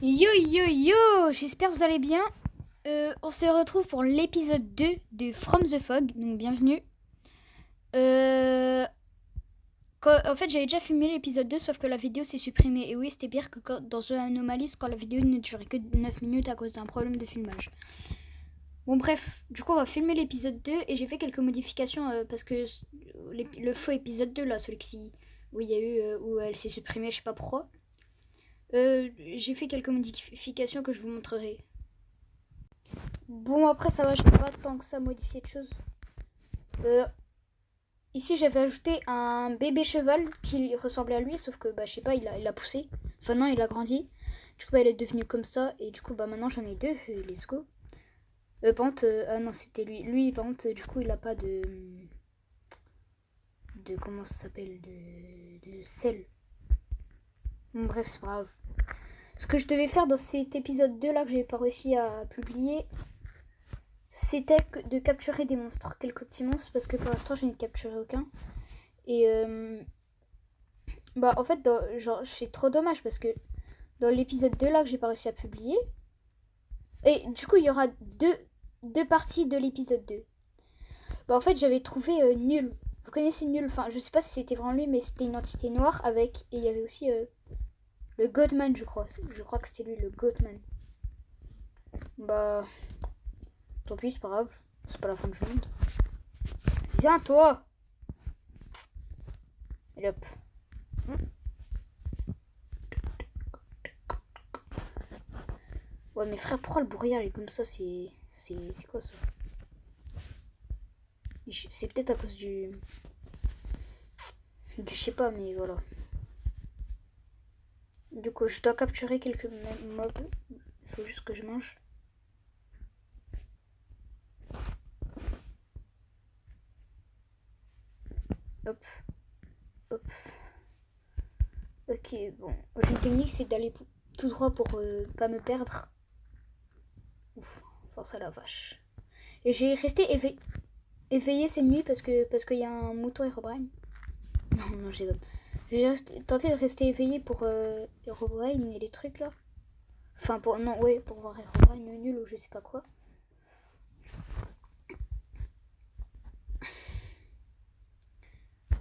Yo yo yo, j'espère que vous allez bien. On se retrouve pour l'épisode 2 de From the Fog, donc bienvenue. En fait, j'avais déjà filmé l'épisode 2, sauf que la vidéo s'est supprimée. Et oui, c'était pire que dans The Anomalies, quand la vidéo ne durait que 9 minutes à cause d'un problème de filmage. Bon bref, du coup on va filmer l'épisode 2 et j'ai fait quelques modifications parce que le faux épisode 2 là, celui où il y a eu où elle s'est supprimée, je sais pas pourquoi. J'ai fait quelques modifications que je vous montrerai. Bon, après, ça va, je n'ai pas tant que ça modifié de choses. Ici, j'avais ajouté un bébé cheval qui ressemblait à lui, sauf que, je sais pas, il a poussé. Enfin, non, il a grandi. Du coup, il est devenu comme ça. Et du coup, maintenant, j'en ai deux. Let's go. Par contre, ah non, c'était lui. Lui, par contre, du coup, il a pas de. Comment ça s'appelle de sel. Bon, bref, c'est pas grave. Ce que je devais faire dans cet épisode 2 là, que j'ai pas réussi à publier, c'était de capturer des monstres, quelques petits monstres, parce que pour l'instant je n'ai capturé aucun. Et en fait, c'est trop dommage parce que dans l'épisode 2 là que j'ai pas réussi à publier, et du coup il y aura deux parties de l'épisode 2. En fait, j'avais trouvé Nul. Vous connaissez Nul, enfin je sais pas si c'était vraiment lui, mais c'était une entité noire avec, et il y avait aussi le Goatman, je crois. Je crois que c'était lui, le Goatman. Tant pis, c'est pas grave, c'est pas la fin du monde. Viens toi. Et hop. Ouais, mais frère, pourquoi le brouillard est comme ça? C'est quoi ça? C'est peut-être à cause du. Je sais pas, mais voilà. Du coup, je dois capturer quelques mobs. Il faut juste que je mange. Hop. Hop. Ok, bon. J'ai une technique, c'est d'aller tout droit pour pas me perdre. Ouf, force à la vache. Et j'ai resté éveillé cette nuit parce qu'il y a un mouton Herobrine. Non, non, j'ai tenté de rester éveillé pour Herobrine et les trucs là. Enfin, pour voir Herobrine nul ou je sais pas quoi.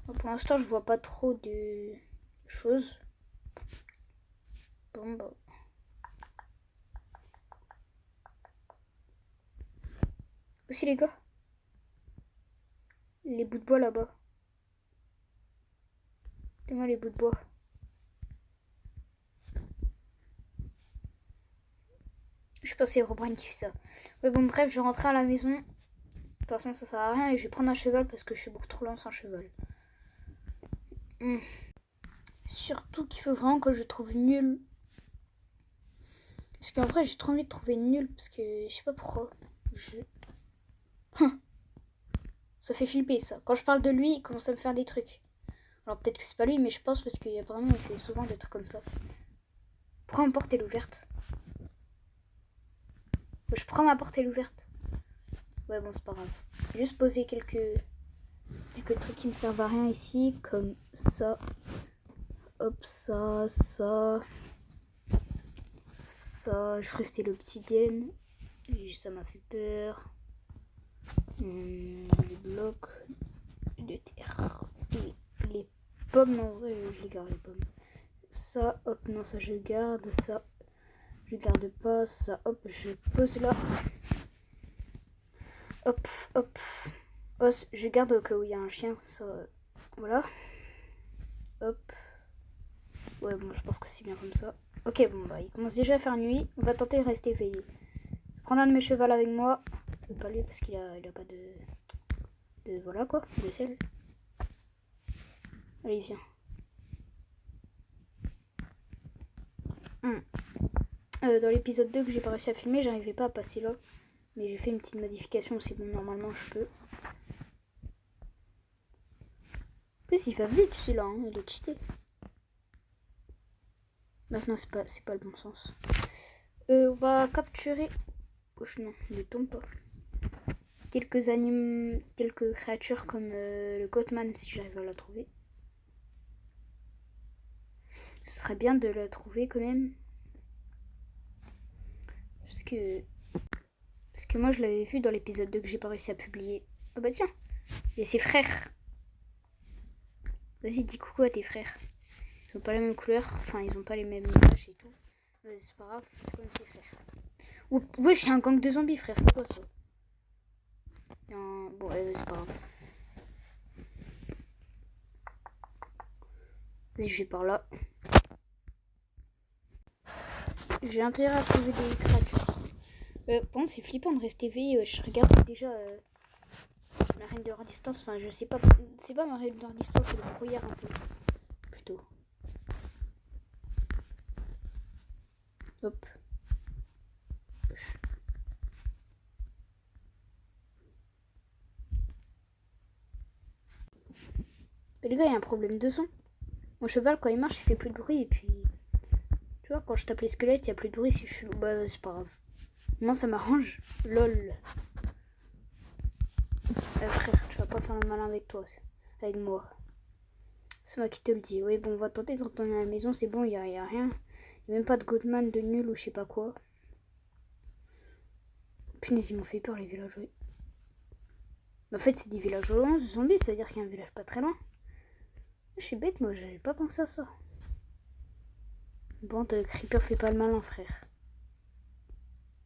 Pour l'instant, je vois pas trop de choses. Bon, Aussi, les gars, les bouts de bois là-bas. Donnez-moi les bouts de bois. Je pense que c'est Herobrine qui fait ça. Ouais, bon, bref, je vais rentrer à la maison. De toute façon, ça sert à rien et je vais prendre un cheval parce que je suis beaucoup trop lent sans cheval. Surtout qu'il faut vraiment que je trouve nul. Parce qu'en vrai, j'ai trop envie de trouver nul parce que je sais pas pourquoi. Ça fait flipper ça. Quand je parle de lui, il commence à me faire des trucs. Alors peut-être que c'est pas lui, mais je pense parce qu'il y a vraiment, il fait souvent des trucs comme ça. Pourquoi ma porte est ouverte? Je prends ma porte est ouverte. Ouais, bon, c'est pas grave. J'ai juste posé quelques trucs qui me servent à rien ici, comme ça. Hop, ça. Je restais l'obsidienne. Ça m'a fait peur. Les blocs de terre. Les pommes, en vrai, je les garde les pommes. Ça, hop, non, ça je garde. Ça, je garde pas. Ça, hop, je pose là. Hop. Oh, je garde au cas où il y a un chien. Ça, voilà. Hop. Ouais, bon, je pense que c'est bien comme ça. Ok, bon, il commence déjà à faire nuit. On va tenter de rester éveillé. Prendre un de mes chevals avec moi. Pas lui parce qu'il a pas de voilà quoi, de sel. Allez, viens. Dans l'épisode 2 que j'ai pas réussi à filmer, j'arrivais pas à passer là. Mais j'ai fait une petite modification, c'est bon, normalement je peux. En plus, il va vite celui-là, hein, il est cheaté. Non, c'est pas le bon sens. On va capturer. Oh, non, il ne tombe pas. Quelques créatures comme le Goatman si j'arrive à la trouver. Ce serait bien de la trouver quand même. Parce que moi, je l'avais vu dans l'épisode 2 que j'ai pas réussi à publier. Ah bah tiens, il y a ses frères. Vas-y, dis coucou à tes frères. Ils ont pas la même couleur, enfin, ils ont pas les mêmes images et tout. Mais c'est pas grave, c'est quand même tes frères. Ouais, j'ai un gang de zombies, frère, c'est quoi ça? Bon, c'est pas grave. Vas-y, je vais par là. J'ai intérêt à trouver des créatures. Bon, c'est flippant de rester éveillé. Je regarde déjà ma reine de distance. Enfin, je sais pas. C'est pas ma reine de distance, c'est le brouillard un peu. Plutôt. Hop. Mais les gars, il y a un problème de son. Mon cheval, quand il marche, il fait plus de bruit. Et puis, tu vois, quand je tape les squelettes, il y a plus de bruit. Si je suis. Bah, c'est pas grave. Moi, ça m'arrange. Lol. Frère, tu vas pas faire le malin avec toi. Avec moi. C'est moi qui te le dis. Oui, bon, on va tenter de retourner à la maison. C'est bon, il y a rien. Il n'y a même pas de Goldman, de nul ou je sais pas quoi. Punaise, ils m'ont fait peur, les villageois. En fait, c'est des villageois zombies, ça veut dire qu'il y a un village pas très loin. Je suis bête, moi, j'avais pas pensé à ça. Bon, Creeper fait pas le malin, frère.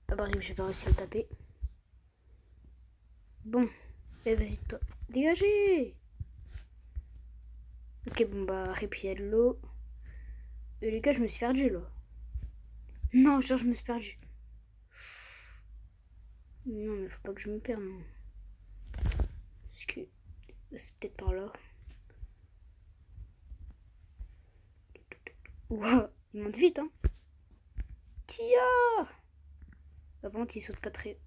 Ah bah, j'ai pas réussi à le taper. Bon, vas-y, toi. Dégagez! Ok, bon, bah, répied de l'eau. Les gars, je me suis perdu, là. Non, genre, je me suis perdu. Non, mais faut pas que je me perde, non. Parce que c'est peut-être par là. Ouah, il monte vite, hein. Tia! Par contre, il saute pas très.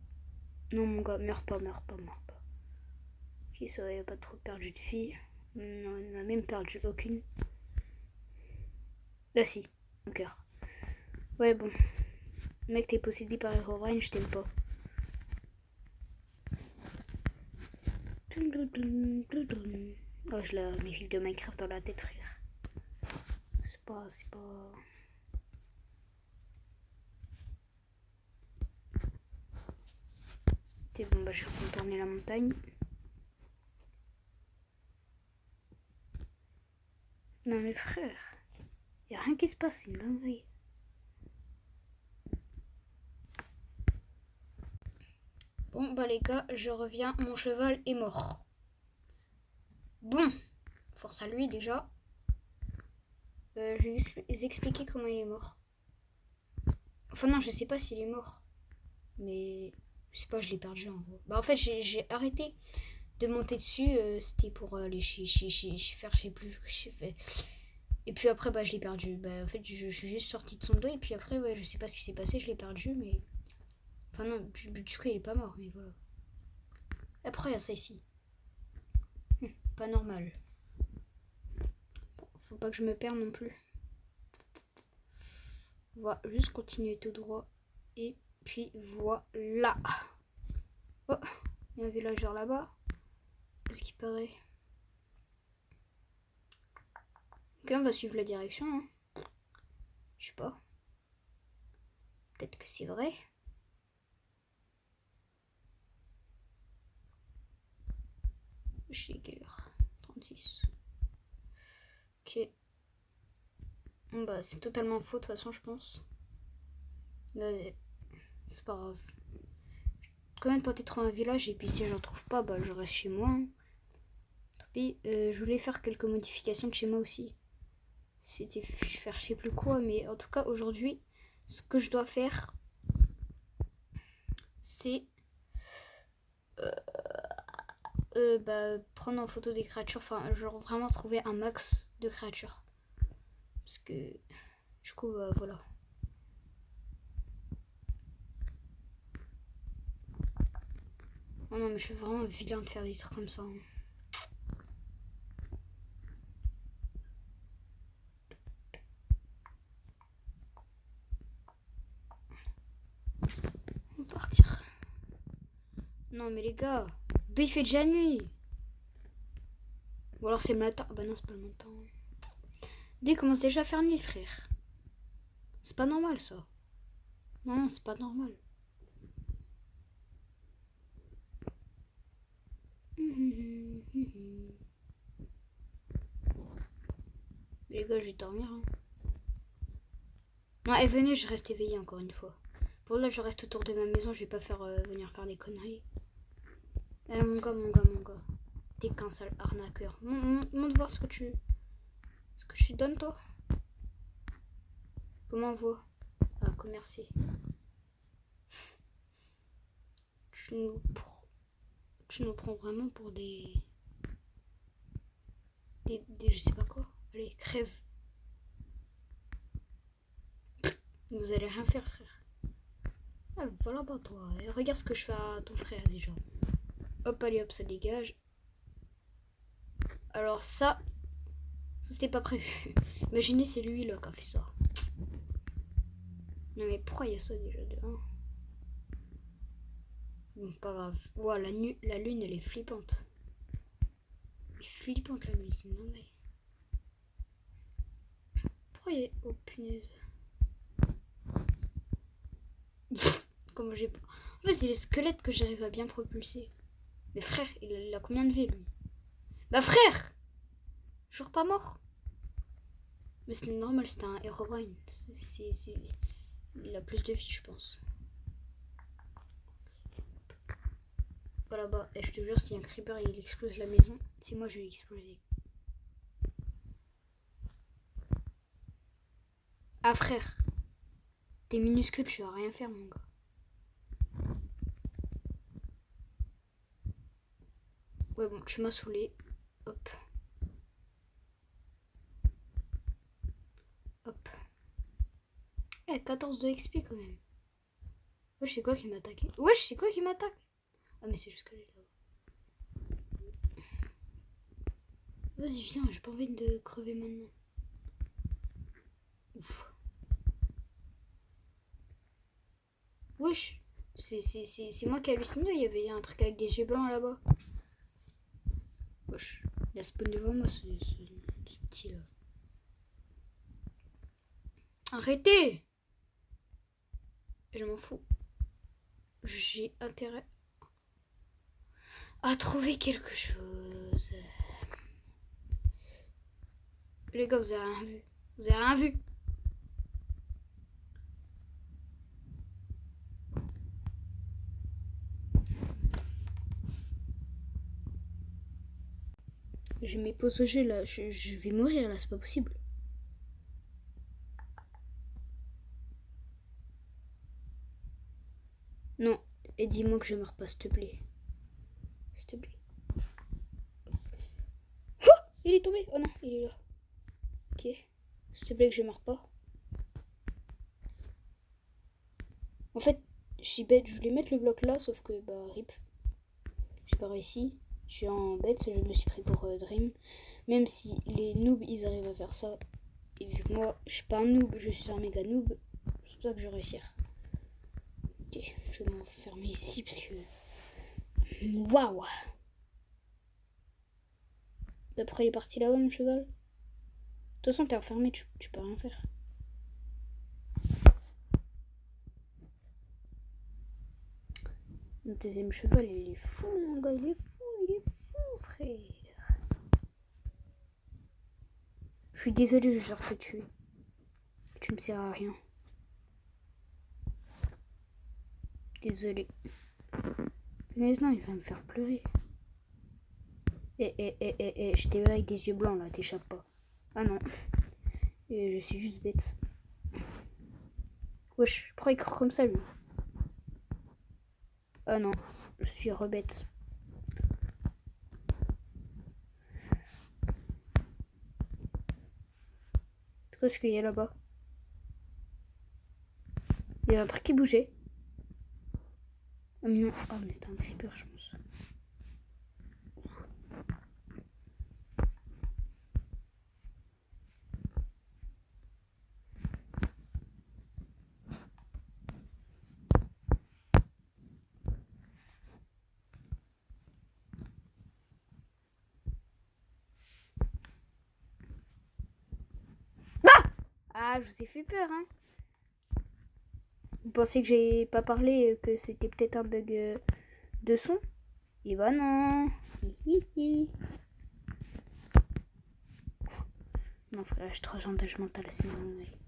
Non, mon gars, meurs pas. Ok, ça va, il a pas trop perdu de filles. Non, il n'a même perdu aucune. Ah si, un cœur. Ouais, bon. Mec, t'es possédé par Herobrine, je t'aime pas. Oh, je la mes fils de Minecraft dans la tête, frère. C'est pas. C'est bon, bah je vais contourner la montagne. Non mais frère, y a rien qui se passe, c'est une dinguerie. Bon bah les gars, je reviens, mon cheval est mort. Bon, force à lui déjà. Je vais vous expliquer comment il est mort. Enfin non, je sais pas s'il est mort. Mais je sais pas, je l'ai perdu en gros. Bah en fait j'ai arrêté de monter dessus, c'était pour aller faire je sais plus ce que j'ai fait. Et puis après bah je l'ai perdu. Bah en fait je suis juste sortie de son dos et puis après ouais je sais pas ce qui s'est passé, je l'ai perdu mais. Enfin non, du coup il est pas mort mais voilà. Après il y a ça ici. Pas normal. Bon, faut pas que je me perde non plus. On va juste continuer tout droit. Et puis voilà. Oh, il y a un villageur là-bas. Qu'est-ce qu'il paraît? Ok, on va suivre la direction. Hein. Je sais pas. Peut-être que c'est vrai. Je sais quelle heure. 36. Ok. Bon bah c'est totalement faux de toute façon je pense. Vas-y. C'est pas grave. Je vais quand même tenter de trouver un village et puis si j'en trouve pas, bah je reste chez moi. Hein. Tant pis, je voulais faire quelques modifications de chez moi aussi. C'était faire je sais plus quoi, mais en tout cas aujourd'hui, ce que je dois faire, c'est prendre en photo des créatures, enfin genre vraiment trouver un max de créatures. Parce que du coup voilà. Oh non mais je suis vraiment vilain de faire des trucs comme ça. Hein. On va partir. Non mais les gars, d'où il fait déjà nuit. Ou alors c'est le matin. Ah bah non c'est pas le matin. D'où il commence déjà à faire nuit frère. C'est pas normal ça. Non c'est pas normal. Les gars, je vais dormir. Hein. Non, et venez, je reste éveillé encore une fois. Pour là, je reste autour de ma maison, je vais pas faire venir faire des conneries. Mon gars. T'es qu'un sale arnaqueur. Montre voir ce que tu donnes, toi. Comment on voit? Ah, commercer. Tu nous prends vraiment pour des je sais pas quoi. Allez, crève. Vous allez rien faire, frère. Ah, voilà, bah toi. Et regarde ce que je fais à ton frère déjà. Hop, allez, hop, ça dégage. Alors ça c'était pas prévu. Imaginez, c'est lui là qui a fait ça. Non mais pourquoi il y a ça déjà de 1? Bon, pas grave. Ouah, la lune elle est flippante. Elle est flippante la lune, c'est une dinguerie. Pourquoi il y a... Oh punaise. Comment j'ai pas... En fait c'est les squelettes que j'arrive à bien propulser. Mais frère, il a combien de vie lui? Bah frère! Toujours pas mort. Mais c'est normal, c'était un Herobrine. Il a plus de vie je pense. Voilà bas, et je te jure, si un creeper il explose la maison, c'est moi je vais exploser. Ah frère, t'es minuscule, tu vas rien faire mon gars. Ouais bon, tu m'as saoulé. Hop. Hop. 14 de XP quand même. Wesh, c'est quoi qui m'attaque? Wesh, c'est quoi qui m'attaque? Ah mais c'est juste que là. Vas-y viens, j'ai pas envie de crever maintenant. Ouf. Wesh, c'est moi qui halluciné, il y avait un truc avec des yeux blancs là-bas. Wesh, il a spawn devant moi ce petit là. Arrêtez! Je m'en fous. J'ai intérêt à trouver quelque chose. Les gars, vous avez rien vu. Vous avez rien vu. Je mets pause au jeu là. Je vais mourir là, c'est pas possible. Non. Et dis-moi que je meurs pas, s'il te plaît. S'il te plaît. Oh, il est tombé. Oh non, il est là. Ok. S'il te plaît que je meurs pas. En fait, je suis bête. Je voulais mettre le bloc là, sauf que bah rip. J'ai pas réussi. Je suis en bête. Je me suis pris pour Dream. Même si les noobs ils arrivent à faire ça. Et vu que moi je suis pas un noob, je suis un méga noob. C'est pour ça que je vais réussir. Ok, je vais m'enfermer ici parce que. Waouh! Après il est parti là-bas mon cheval. De toute façon t'es enfermé, tu peux rien faire. Le deuxième cheval il est fou mon gars, il est fou frère. Je suis désolée, je vais te tuer. Tu me sers à rien. Désolée. Mais non, il va me faire pleurer. Je t'ai vu avec des yeux blancs là, t'échappes pas. Ah non. Et je suis juste bête. Wesh, pourquoi il court comme ça lui? Ah non, je suis rebête. Qu'est-ce qu'il y a là-bas? Il y a un truc qui bougeait. Oh mais non, oh mais c'était un creeper je pense. Ah, je vous ai fait peur, hein. Vous pensez que j'ai pas parlé, que c'était peut-être un bug de son? Et bah non. Non frère, j'ai trop chantage mental, c'est une dinguerie.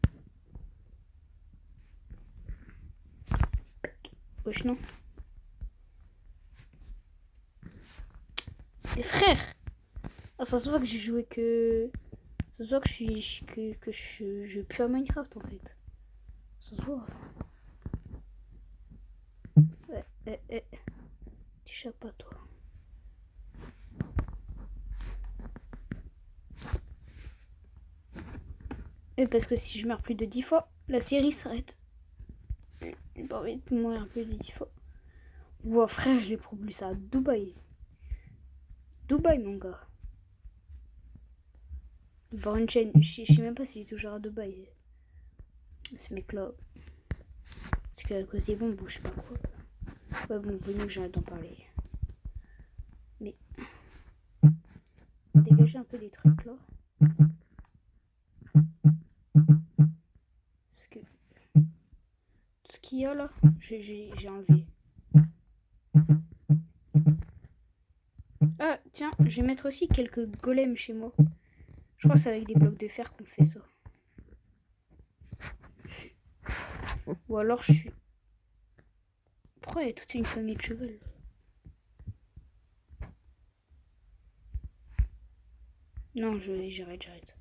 Wesh non. Des frères. Ah, ça se voit que j'ai joué que... Ça se voit que je joue plus à Minecraft en fait. Ça se voit. T'échappes pas toi. Et parce que si je meurs plus de 10 fois, la série s'arrête. J'ai pas envie de mourir plus de 10 fois. Ouah frère, je l'ai propulsé à Dubaï. Dubaï mon gars. Voir une chaîne, je sais même pas s'il est toujours à Dubaï. Ce mec là. Parce qu'à cause des bombes ou je sais pas quoi. Ouais bon, venez, j'arrête d'en parler. Mais... Dégager un peu des trucs là. Parce que... Ce qu'il y a là, j'ai enlevé. Ah tiens, je vais mettre aussi quelques golems chez moi. Je crois que c'est avec des blocs de fer qu'on fait ça. Ou alors je suis... Pourquoi il y a toute une famille de cheval? Non, j'arrête.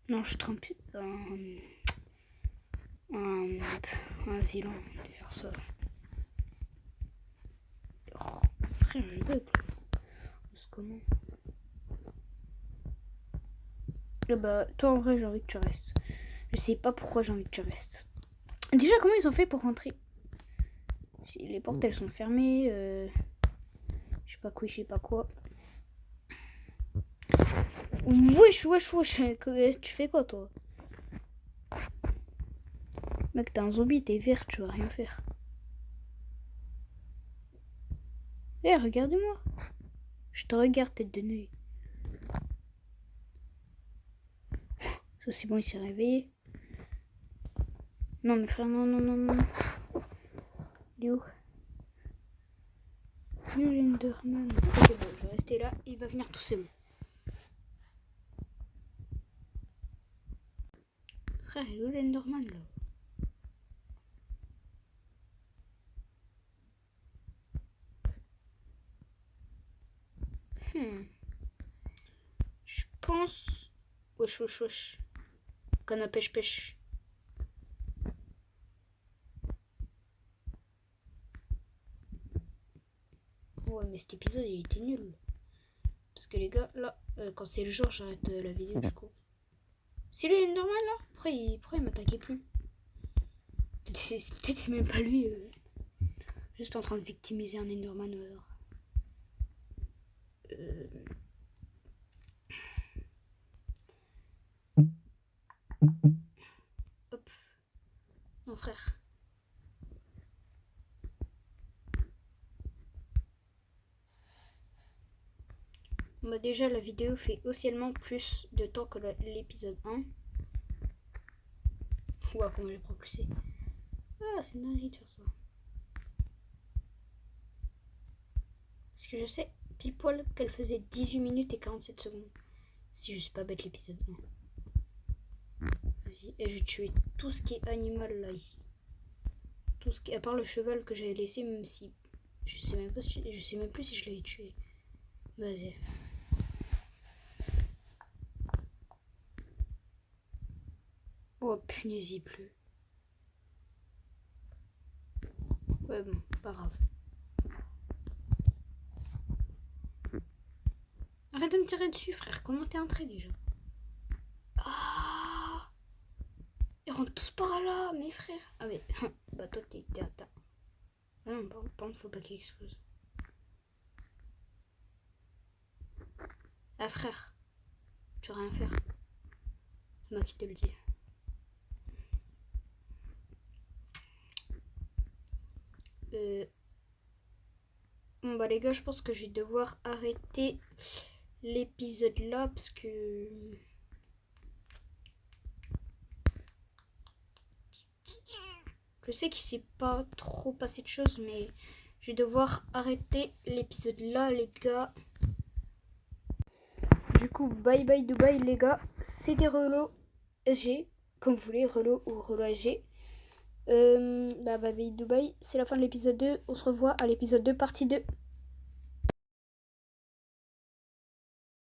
Non, je trompe un vilain de faire ça. Oh, frère, je bug. C'est comment? Là, bah, toi en vrai, j'ai envie que tu restes. Je sais pas pourquoi j'ai envie que tu restes. Déjà, comment ils ont fait pour rentrer? Si les portes elles sont fermées, je sais pas quoi. Wesh, tu fais quoi toi? Mec, t'es un zombie, t'es vert, tu vas rien faire. Eh, regarde-moi. Je te regarde, tête de nuit. Ça c'est bon, il s'est réveillé. Non mais frère, non. Il est où? Lenderman. Ok, bon, je vais rester là, il va venir tout seul. Frère, il est où Lenderman là? Je pense... Wesh. Canne pêche. Ouais, mais cet épisode, il était nul. Parce que les gars, là, quand c'est le jour, j'arrête la vidéo du coup. C'est lui Lenderman là? Pourquoi il m'attaquait plus? Peut-être c'est même pas lui. Juste en train de victimiser un Enderman au hasard. Hop. Mon frère. Bah déjà la vidéo fait officiellement plus de temps que l'épisode 1. Ouah, comment j'ai propulsé. Ah, c'est dingue de faire ça. Parce que je sais pile poil qu'elle faisait 18 minutes et 47 secondes. Si je suis pas bête l'épisode 1. Vas-y, et je tuais tout ce qui est animal là ici. Tout ce qui, à part le cheval que j'avais laissé, même si je sais même plus si je l'avais tué. Vas-y. Oh punaise, il pleut. Ouais bon, pas grave. Arrête de me tirer dessus frère, comment t'es entré déjà? Ah, ils rentrent tous par là, mes frères. Ah mais, bah toi t'es à ta... Ah non, par contre faut pas qu'il explose. Ah frère, tu vas rien faire. C'est moi qui te le dis. Bon bah les gars, je pense que je vais devoir arrêter l'épisode là parce que... Je sais qu'il s'est pas trop passé de choses, mais je vais devoir arrêter l'épisode là, les gars. Du coup, bye bye Dubaï, les gars. C'était Relo SG, comme vous voulez, Relo ou Relo SG. Bye bye Dubaï, c'est la fin de l'épisode 2. On se revoit à l'épisode 2, partie 2.